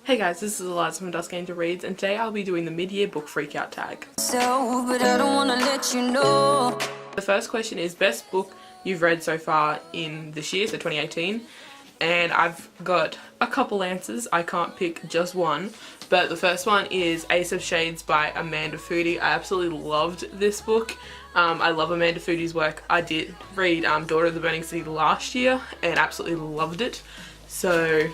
Hey guys, this is Eliza from Dusk Reads, and today I'll be doing the mid-year book freakout tag. But I don't wanna let you know. The first question is best book you've read so far in this year, so 2018. And I've got a couple answers. I can't pick just one, but the first one is Ace of Shades by Amanda Foody. I absolutely loved this book. I love Amanda Foody's work. I did read Daughter of the Burning City last year and absolutely loved it. So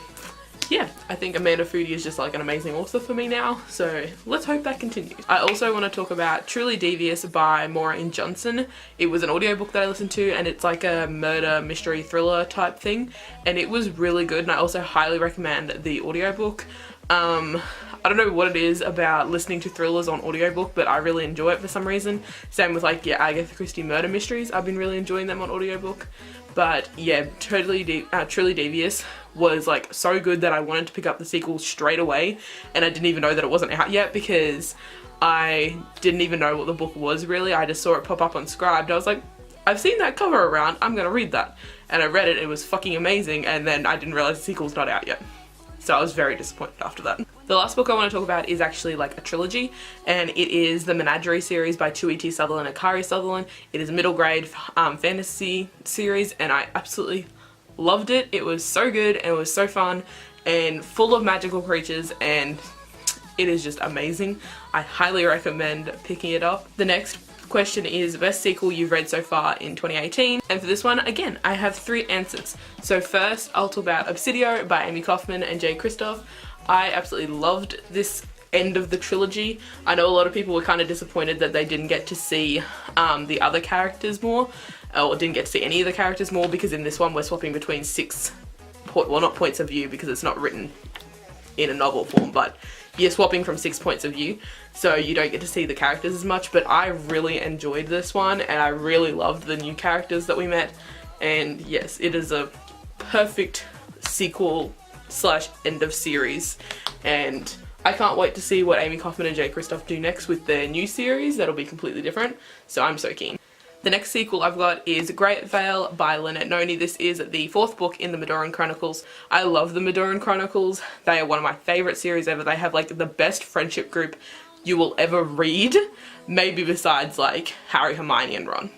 yeah, I think Amanda Foody is just like an amazing author for me now, so let's hope that continues. I also want to talk about Truly Devious by Maureen Johnson. It was an audiobook that I listened to, and it's like a murder mystery thriller type thing, and it was really good, and I also highly recommend the audiobook. I don't know what it is about listening to thrillers on audiobook, but I really enjoy it for some reason. Same with like, yeah, Agatha Christie murder mysteries. I've been really enjoying them on audiobook. But yeah, Truly Devious was like so good that I wanted to pick up the sequel straight away, and I didn't even know that it wasn't out yet because I didn't even know what the book was really. I just saw it pop up on Scribd. I was like, I've seen that cover around, I'm gonna read that. And I read it, it was fucking amazing, and then I didn't realize the sequel's not out yet. So I was very disappointed after that. The last book I want to talk about is actually like a trilogy, and it is the Menagerie series by Tui T. Sutherland and Kari Sutherland. It is a middle grade fantasy series, and I absolutely loved it. It was so good and it was so fun and full of magical creatures, and it is just amazing. I highly recommend picking it up. The next question is best sequel you've read so far in 2018, and for this one again I have 3 answers. So first I'll talk about Obsidio by Amy Kaufman and Jay Kristoff. I absolutely loved this end of the trilogy. I know a lot of people were kind of disappointed that they didn't get to see the other characters more, or didn't get to see any of the characters more, because in this one we're swapping between 6 well, not points of view because it's not written in a novel form, but you're swapping from 6 points of view, so you don't get to see the characters as much. But I really enjoyed this one, and I really loved the new characters that we met, and yes, it is a perfect sequel slash end of series, and I can't wait to see what Amy Kaufman and Jay Kristoff do next with their new series. That'll be completely different, so I'm so keen. The next sequel I've got is Great Vale by Lynette Noni. This is the 4th book in the Madoran Chronicles. I love the Madoran Chronicles. They are one of my favourite series ever. They have like the best friendship group you will ever read, maybe besides like Harry, Hermione and Ron.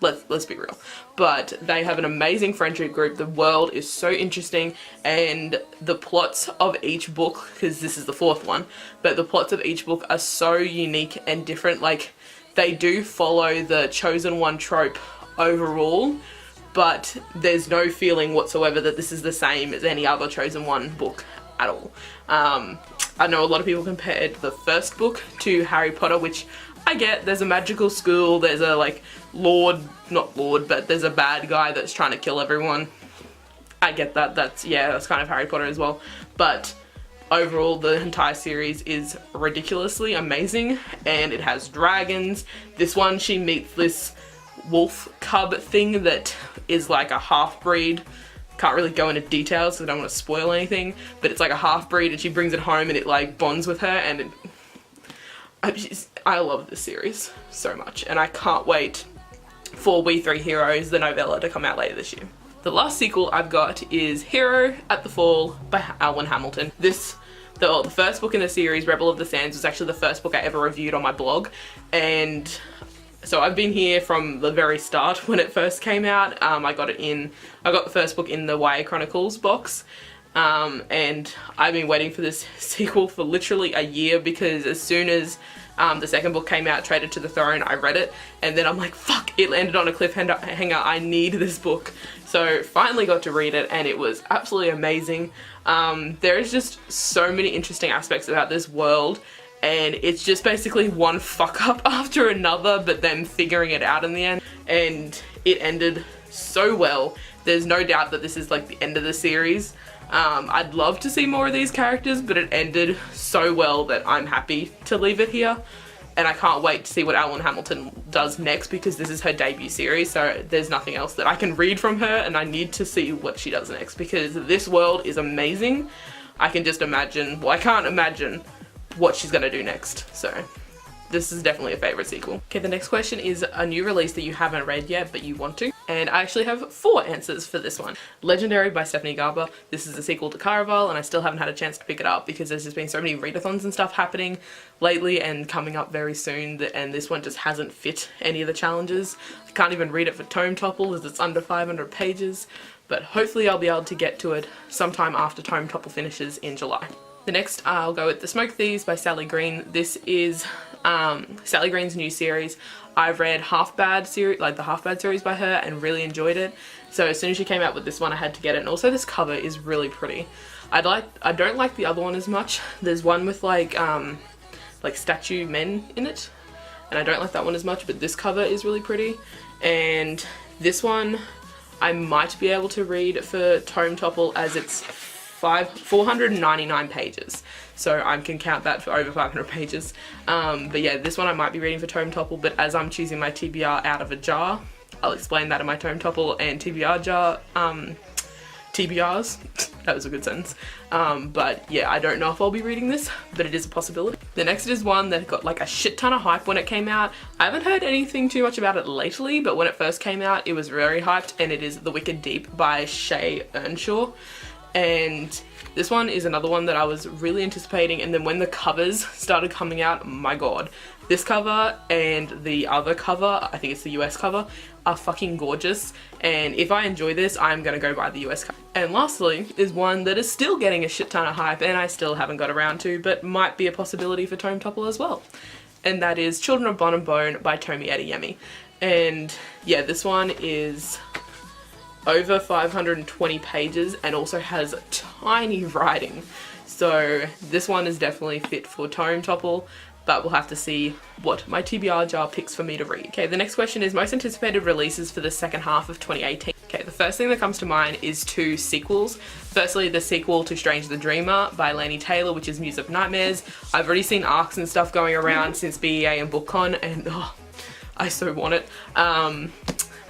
Let's be real. But they have an amazing friendship group. The world is so interesting, and the plots of each book, because this is the 4th one, but the plots of each book are so unique and different. Like, they do follow the chosen one trope overall, but there's no feeling whatsoever that this is the same as any other chosen one book at all. I know a lot of people compared the first book to Harry Potter, which I get. There's a magical school, there's a like not lord, but there's a bad guy that's trying to kill everyone. I get that. That's kind of Harry Potter as well. But overall, the entire series is ridiculously amazing, and it has dragons. This one, she meets this wolf cub thing that is like a half-breed. Can't really go into details because I don't want to spoil anything, but it's like a half-breed, and she brings it home and it like bonds with her, and I love this series so much, and I can't wait for We Three Heroes, the novella, to come out later this year. The last sequel I've got is Hero at the Fall by Alwyn Hamilton. The first book in the series, Rebel of the Sands, was actually the first book I ever reviewed on my blog, and so I've been here from the very start when it first came out. I got the first book in the YA Chronicles box, and I've been waiting for this sequel for literally a year, because as soon as the second book came out, Traded to the Throne, I read it, and then I'm like, fuck, it landed on a cliffhanger, I need this book. So finally got to read it, and it was absolutely amazing. There is just so many interesting aspects about this world, and it's just basically one fuck up after another, but then figuring it out in the end, and it ended so well. There's no doubt that this is like the end of the series. I'd love to see more of these characters, but it ended so well that I'm happy to leave it here, and I can't wait to see what Alwyn Hamilton does next, because this is her debut series, so there's nothing else that I can read from her, and I need to see what she does next, because this world is amazing. I can just imagine, well, I can't imagine what she's gonna do next, so this is definitely a favourite sequel. Okay, the next question is a new release that you haven't read yet but you want to. And I actually have 4 answers for this one. Legendary by Stephanie Garber. This is a sequel to Caraval, and I still haven't had a chance to pick it up because there's just been so many readathons and stuff happening lately and coming up very soon, and this one just hasn't fit any of the challenges. I can't even read it for Tome Topple as it's under 500 pages, but hopefully I'll be able to get to it sometime after Tome Topple finishes in July. The next I'll go with The Smoke Thieves by Sally Green. This is Sally Green's new series. I've read Half Bad series, like the Half Bad series by her, and really enjoyed it. So as soon as she came out with this one, I had to get it. And also this cover is really pretty. I don't like the other one as much. There's one with like statue men in it, and I don't like that one as much. But this cover is really pretty, and this one I might be able to read for Tome Topple as it's 499 pages, so I can count that for over 500 pages. But yeah, this one I might be reading for Tome Topple, but as I'm choosing my TBR out of a jar, I'll explain that in my Tome Topple and TBR jar TBRs. That was a good sentence. But yeah, I don't know if I'll be reading this, but it is a possibility. The next is one that got like a shit ton of hype when it came out. I haven't heard anything too much about it lately, but when it first came out, it was very hyped, and it is The Wicked Deep by Shay Earnshaw. And this one is another one that I was really anticipating, and then when the covers started coming out, my god, this cover and the other cover, I think it's the US cover, are fucking gorgeous, and if I enjoy this, I'm gonna go buy the US cover. And lastly is one that is still getting a shit ton of hype, and I still haven't got around to, but might be a possibility for Tome Topple as well, and that is Children of Bon and Bone by Tomi Adeyemi. And yeah, this one is over 520 pages and also has tiny writing, so this one is definitely fit for Tome Topple, but we'll have to see what my TBR jar picks for me to read. Okay, the next question is most anticipated releases for the second half of 2018. Okay, the first thing that comes to mind is 2 sequels. Firstly, the sequel to Strange the Dreamer by Laini Taylor, which is Muse of Nightmares. I've already seen arcs and stuff going around since BEA and BookCon, and oh, I so want it.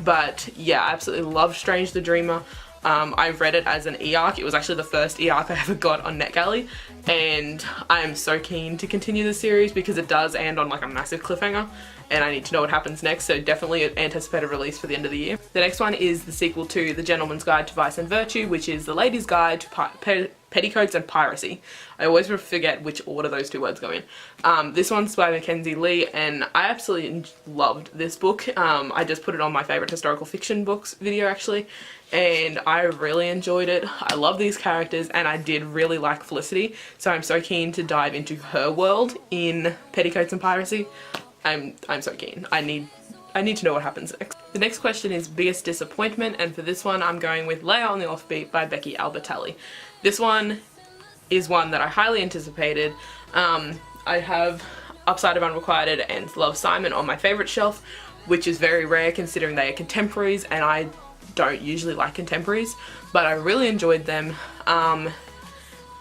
But yeah, I absolutely love Strange the Dreamer. I read it as an e-arc. It was actually the first e-arc I ever got on NetGalley, and I am so keen to continue the series because it does end on like a massive cliffhanger, and I need to know what happens next, so definitely an anticipated release for the end of the year. The next one is the sequel to The Gentleman's Guide to Vice and Virtue, which is The Lady's Guide to Petticoats and Piracy. I always forget which order those 2 words go in. This one's by Mackenzie Lee, and I absolutely loved this book. I just put it on my favourite historical fiction books video actually, and I really enjoyed it. I love these characters, and I did really like Felicity, so I'm so keen to dive into her world in Petticoats and Piracy. I'm so keen. I need to know what happens next. The next question is biggest disappointment, and for this one I'm going with Leia on the Offbeat by Becky Albertalli. This one is one that I highly anticipated. I have Upside of Unrequited and Love, Simon on my favourite shelf, which is very rare considering they are contemporaries, and I don't usually like contemporaries, but I really enjoyed them, and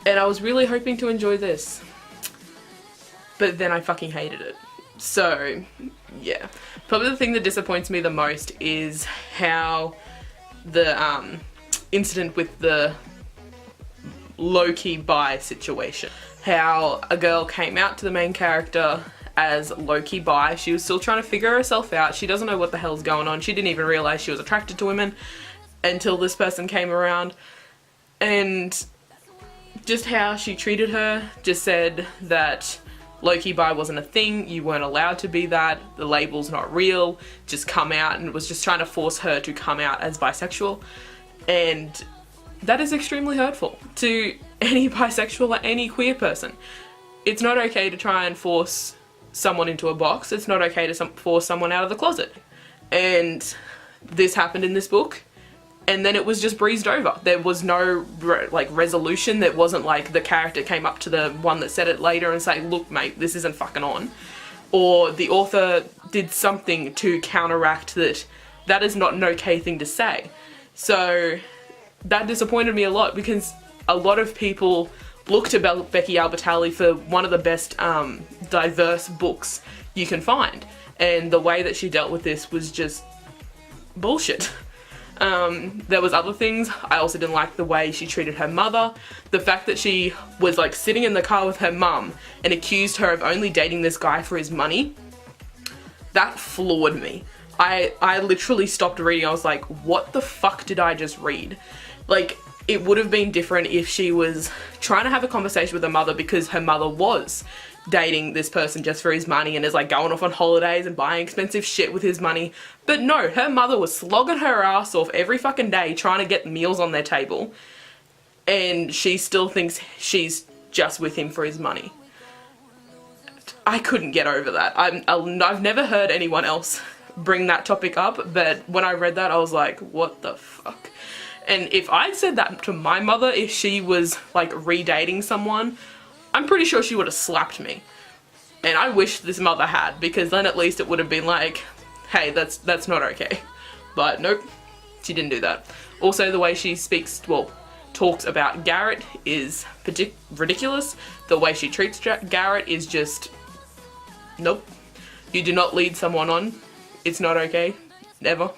I was really hoping to enjoy this, but then I fucking hated it. So yeah, probably the thing that disappoints me the most is how the incident with the low-key bi situation. How a girl came out to the main character as low-key bi. She was still trying to figure herself out. She doesn't know what the hell's going on. She didn't even realize she was attracted to women until this person came around. And just how she treated her, just said that low-key bi wasn't a thing, you weren't allowed to be that, the label's not real, just come out, and was just trying to force her to come out as bisexual. And that is extremely hurtful to any bisexual or any queer person. It's not okay to try and force someone into a box. It's not okay to force someone out of the closet. And this happened in this book, and then it was just breezed over. There was no resolution. That wasn't like the character came up to the one that said it later and say, look mate, this isn't fucking on. Or the author did something to counteract that. That is not an okay thing to say. So that disappointed me a lot, because a lot of people look to Becky Albertalli for one of the best diverse books you can find, and the way that she dealt with this was just bullshit. There was other things. I also didn't like the way she treated her mother. The fact that she was like sitting in the car with her mum and accused her of only dating this guy for his money, that floored me. I literally stopped reading. I was like, what the fuck did I just read? Like, it would have been different if she was trying to have a conversation with her mother, because her mother was dating this person just for his money and is like going off on holidays and buying expensive shit with his money. But no, her mother was slogging her ass off every fucking day trying to get meals on their table, and she still thinks she's just with him for his money. I couldn't get over that. I've never heard anyone else bring that topic up, but when I read that I was like, what the fuck? And if I'd said that to my mother, if she was like redating someone, I'm pretty sure she would have slapped me. And I wish this mother had, because then at least it would have been like, hey, that's not okay. But nope, she didn't do that. Also, the way she speaks, well, talks about Garrett is ridiculous. The way she treats Garrett is just, nope. You do not lead someone on. It's not okay. Never.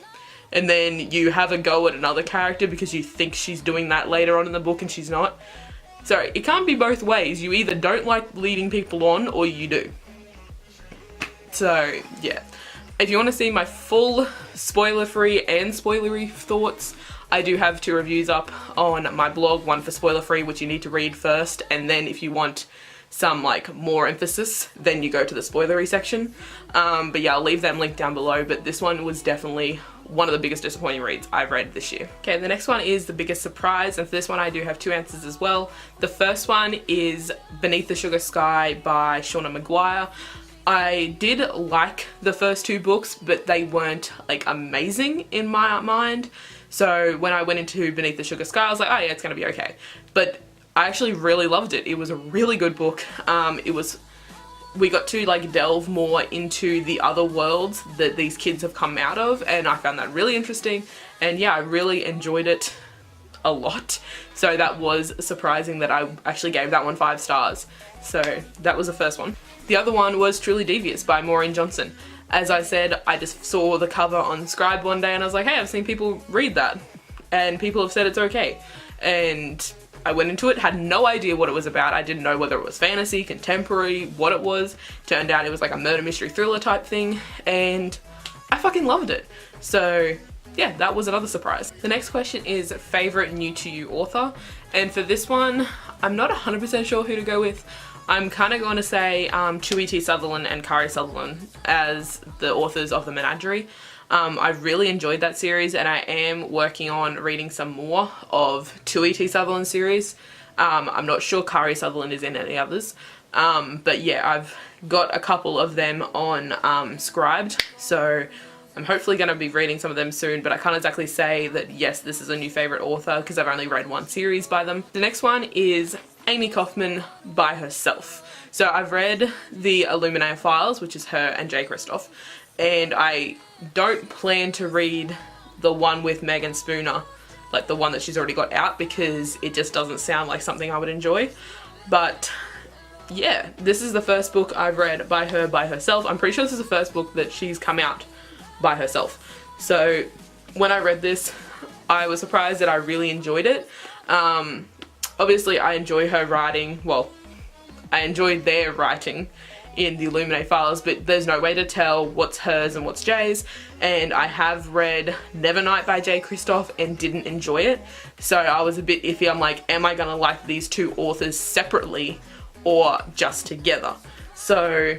And then you have a go at another character because you think she's doing that later on in the book and she's not. So it can't be both ways. You either don't like leading people on or you do. So yeah. If you want to see my full spoiler-free and spoilery thoughts, I do have 2 reviews up on my blog. One for spoiler-free, which you need to read first, and then if you want some like more emphasis, then you go to the spoilery section. But yeah, I'll leave them linked down below, but this one was definitely one of the biggest disappointing reads I've read this year. Okay, the next one is the biggest surprise, and for this one I do have 2 answers as well. The first one is Beneath the Sugar Sky by Shauna Maguire. I did like the first 2 books, but they weren't like amazing in my mind. So when I went into Beneath the Sugar Sky, I was like, oh yeah, it's gonna be okay. But I actually really loved it. It was a really good book. We got to like delve more into the other worlds that these kids have come out of, and I found that really interesting. And yeah, I really enjoyed it a lot. So that was surprising that I actually gave that one 5 stars. So that was the first one. The other one was Truly Devious by Maureen Johnson. As I said, I just saw the cover on Scribe one day and I was like, hey, I've seen people read that and people have said it's okay. And I went into it, had no idea what it was about. I didn't know whether it was fantasy, contemporary, what it was. Turned out it was like a murder mystery thriller type thing, and I fucking loved it. So yeah, that was another surprise. The next question is favorite new to you author, and for this one, I'm not 100% sure who to go with. I'm kind of going to say Chewie T. Sutherland and Kari Sutherland as the authors of The Menagerie. I really enjoyed that series, and I am working on reading some more of Chewie T. Sutherland's series. I'm not sure Kari Sutherland is in any others. But yeah, I've got a couple of them on Scribed, so I'm hopefully going to be reading some of them soon, but I can't exactly say that yes, this is a new favourite author because I've only read 1 series by them. The next one is Amy Kaufman by herself. So I've read the Illuminae Files, which is her and Jay Kristoff, and I don't plan to read the one with Megan Spooner, like the one that she's already got out, because it just doesn't sound like something I would enjoy. But yeah, this is the first book I've read by her by herself. I'm pretty sure this is the first book that she's come out by herself. So when I read this, I was surprised that I really enjoyed it. Obviously I enjoy her writing, well, I enjoyed their writing in the Illuminae Files, but there's no way to tell what's hers and what's Jay's, and I have read Nevernight by Jay Kristoff and didn't enjoy it, so I was a bit iffy. I'm like, am I gonna like these 2 authors separately or just together? So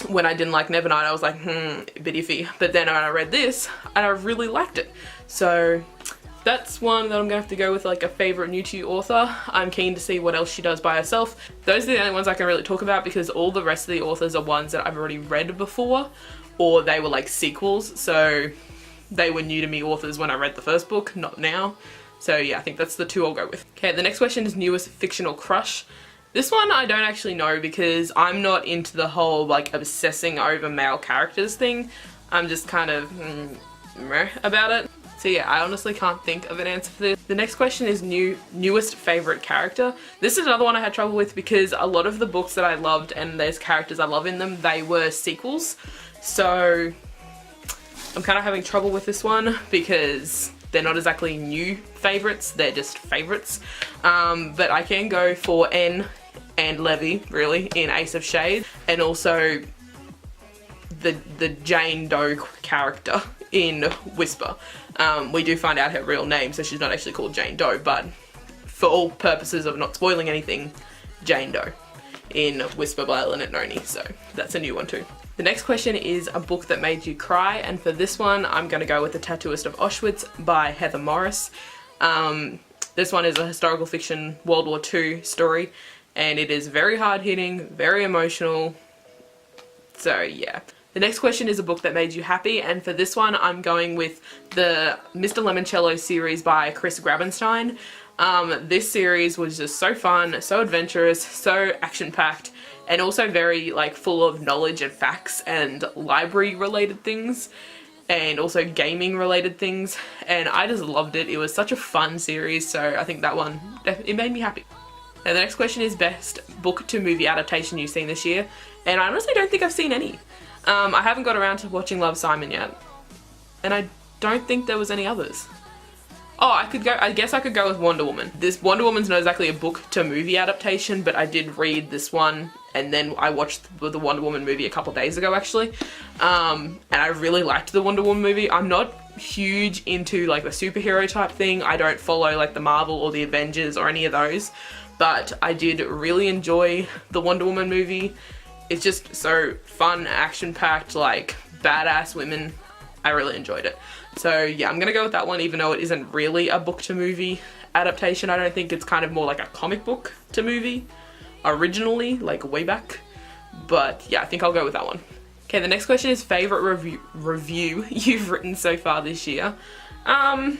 when I didn't like Nevernight, I was like, a bit iffy, but then when I read this, and I really liked it. So that's one that I'm gonna have to go with, like a favourite new to you author. I'm keen to see what else she does by herself. Those are the only ones I can really talk about, because all the rest of the authors are ones that I've already read before, or they were like sequels, so they were new to me authors when I read the first book, not now. So yeah, I think that's the 2 I'll go with. Okay, the next question is newest fictional crush. This one I don't actually know, because I'm not into the whole like obsessing over male characters thing. I'm just kind of meh about it. So yeah, I honestly can't think of an answer for this. The next question is newest favourite character. This is another one I had trouble with, because a lot of the books that I loved and there's characters I love in them, they were sequels. So I'm kind of having trouble with this one because they're not exactly new favourites, they're just favourites. But I can go for N and Levy, really, in Ace of Shades, and also the Jane Doe character in Whisper. We do find out her real name, so she's not actually called Jane Doe, but for all purposes of not spoiling anything, Jane Doe in Whisper by Lynette Noni, so that's a new one too. The next question is a book that made you cry, and for this one I'm going to go with The Tattooist of Auschwitz by Heather Morris. This one is a historical fiction World War II story, and it is very hard-hitting, very emotional, so yeah. The next question is a book that made you happy, and for this one I'm going with the Mr. Lemoncello series by Chris Grabenstein. This series was just so fun, so adventurous, so action-packed, and also very like full of knowledge and facts and library related things, and also gaming related things, and I just loved it. It was such a fun series, so I think that one, it made me happy. Now the next question is best book to movie adaptation you've seen this year, and I honestly don't think I've seen any. I haven't got around to watching Love, Simon yet, and I don't think there was any others. Oh, I guess I could go with Wonder Woman. This Wonder Woman's not exactly a book to movie adaptation, but I did read this one, and then I watched the Wonder Woman movie a couple days ago actually. And I really liked the Wonder Woman movie. I'm not huge into like the superhero type thing. I don't follow like the Marvel or the Avengers or any of those, but I did really enjoy the Wonder Woman movie. It's just so fun, action-packed, like badass women. I really enjoyed it. So yeah, I'm gonna go with that one, even though it isn't really a book to movie adaptation. I don't think it's kind of more like a comic book to movie originally, like way back. But yeah, I think I'll go with that one. Okay, the next question is favorite review you've written so far this year. I'm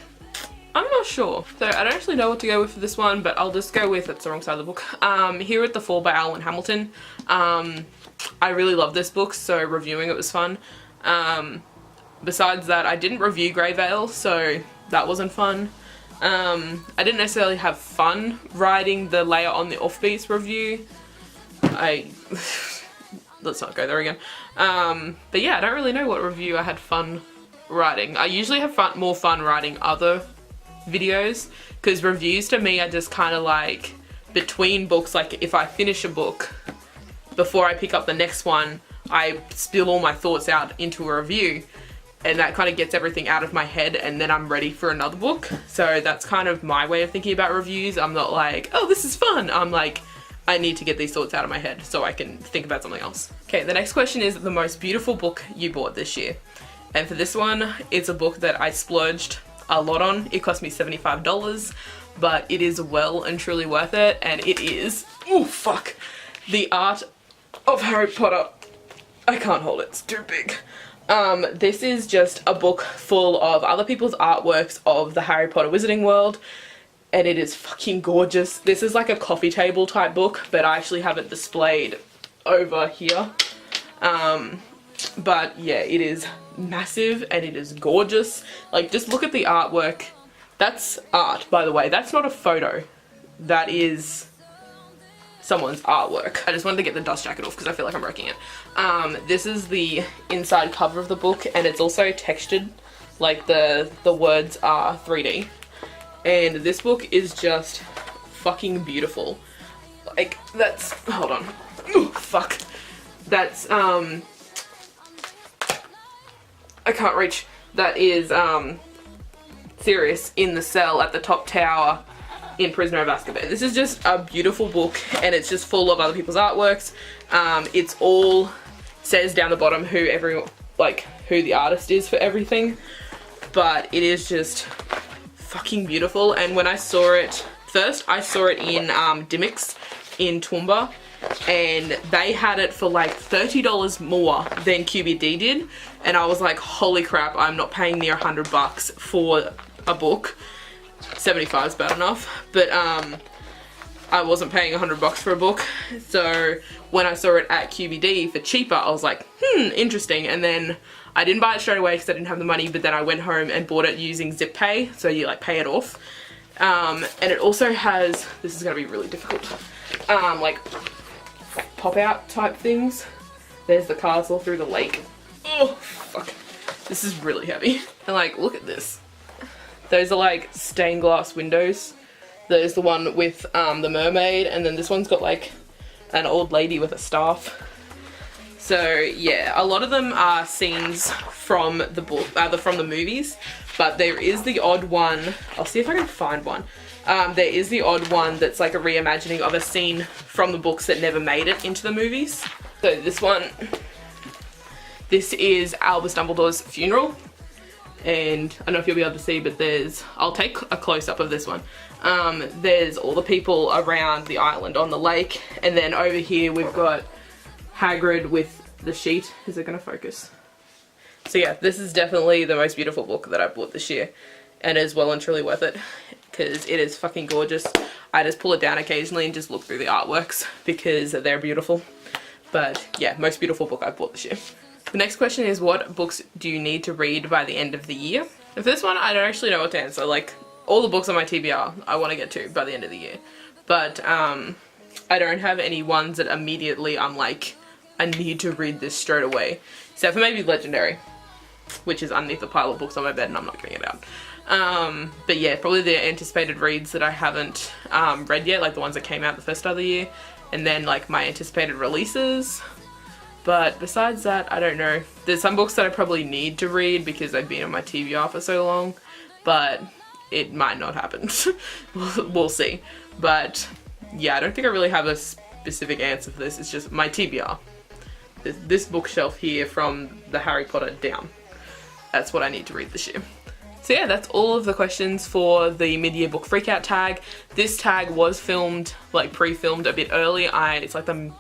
not sure. So I don't actually know what to go with for this one, but I'll just go with, that's the wrong side of the book. Here at the Fall by Alan Hamilton. I really love this book, so reviewing it was fun. Besides that, I didn't review Grey Veil, so that wasn't fun. I didn't necessarily have fun writing the Layer on the Offbeats review. Let's not go there again. But yeah, I don't really know what review I had fun writing. I usually have more fun writing other videos, because reviews to me are just kind of like between books. Like if I finish a book, before I pick up the next one, I spill all my thoughts out into a review, and that kind of gets everything out of my head, and then I'm ready for another book. So that's kind of my way of thinking about reviews. I'm not like, oh, this is fun. I'm like, I need to get these thoughts out of my head so I can think about something else. Okay, the next question is the most beautiful book you bought this year. And for this one, it's a book that I splurged a lot on. It cost me $75, but it is well and truly worth it, and it is, oh fuck, The Art of Harry Potter. I can't hold it, it's too big. This is just a book full of other people's artworks of the Harry Potter Wizarding World, and it is fucking gorgeous. This is like a coffee table type book, but I actually have it displayed over here. But yeah, it is massive and it is gorgeous. Like, just look at the artwork. That's art, by the way. That's not a photo. That is someone's artwork. I just wanted to get the dust jacket off because I feel like I'm wrecking it. This is the inside cover of the book, and it's also textured, like the words are 3D. And this book is just fucking beautiful. Like, that's, hold on. Ooh, fuck. That's, I can't reach. That is, Sirius in the cell at the top tower in Prisoner of Azkaban. This is just a beautiful book, and it's just full of other people's artworks. It's all says down the bottom who the artist is for everything, but it is just fucking beautiful. And when I saw it first, I saw it in Dimmicks in Toowoomba, and they had it for like $30 more than QBD did, and I was like, holy crap, I'm not paying near $100 for a book. 75 is bad enough, but I wasn't paying $100 for a book. So when I saw it at QBD for cheaper, I was like, interesting. And then I didn't buy it straight away because I didn't have the money, but then I went home and bought it using Zip Pay, so you like pay it off. And it also has, this is gonna be really difficult, like pop out type things. There's the castle through the lake. Oh fuck, this is really heavy. And like, look at this. Those are like stained glass windows. There's the one with the mermaid, and then this one's got like an old lady with a staff. So yeah, a lot of them are scenes from the book, from the movies, but there is the odd one. I'll see if I can find one. There is the odd one that's like a reimagining of a scene from the books that never made it into the movies. So this one, this is Albus Dumbledore's funeral, and I don't know if you'll be able to see, but I'll take a close-up of this one. There's all the people around the island on the lake, and then over here we've got Hagrid with the sheet. Is it gonna focus? So yeah, this is definitely the most beautiful book that I bought this year, and is well and truly worth it because it is fucking gorgeous. I just pull it down occasionally and just look through the artworks because they're beautiful. But yeah, most beautiful book I bought this year. The next question is, what books do you need to read by the end of the year? And for this one, I don't actually know what to answer. Like, all the books on my TBR I want to get to by the end of the year, but I don't have any ones that immediately I'm like, I need to read this straight away, except for maybe Legendary, which is underneath the pile of books on my bed and I'm not getting it out. But yeah, probably the anticipated reads that I haven't read yet, like the ones that came out the first of the year, and then like my anticipated releases. But besides that, I don't know. There's some books that I probably need to read because they've been on my TBR for so long, but it might not happen. We'll see. But yeah, I don't think I really have a specific answer for this. It's just my TBR. This bookshelf here from the Harry Potter down. That's what I need to read this year. So yeah, that's all of the questions for the mid-year book freakout tag. This tag was filmed, like pre-filmed a bit early. It's like the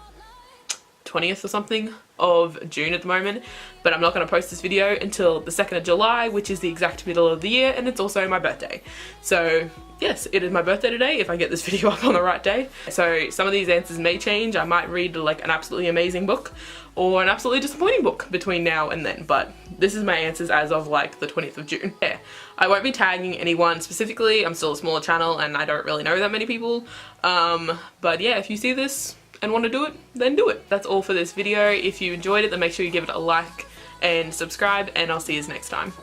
20th or something of June at the moment, but I'm not going to post this video until the 2nd of July, which is the exact middle of the year, and it's also my birthday. So yes, it is my birthday today if I get this video up on the right day. So some of these answers may change. I might read like an absolutely amazing book or an absolutely disappointing book between now and then, but this is my answers as of like the 20th of June. Yeah, I won't be tagging anyone specifically. I'm still a smaller channel and I don't really know that many people, but yeah, if you see this and want to do it, then do it. That's all for this video. If you enjoyed it, then make sure you give it a like and subscribe, and I'll see you next time.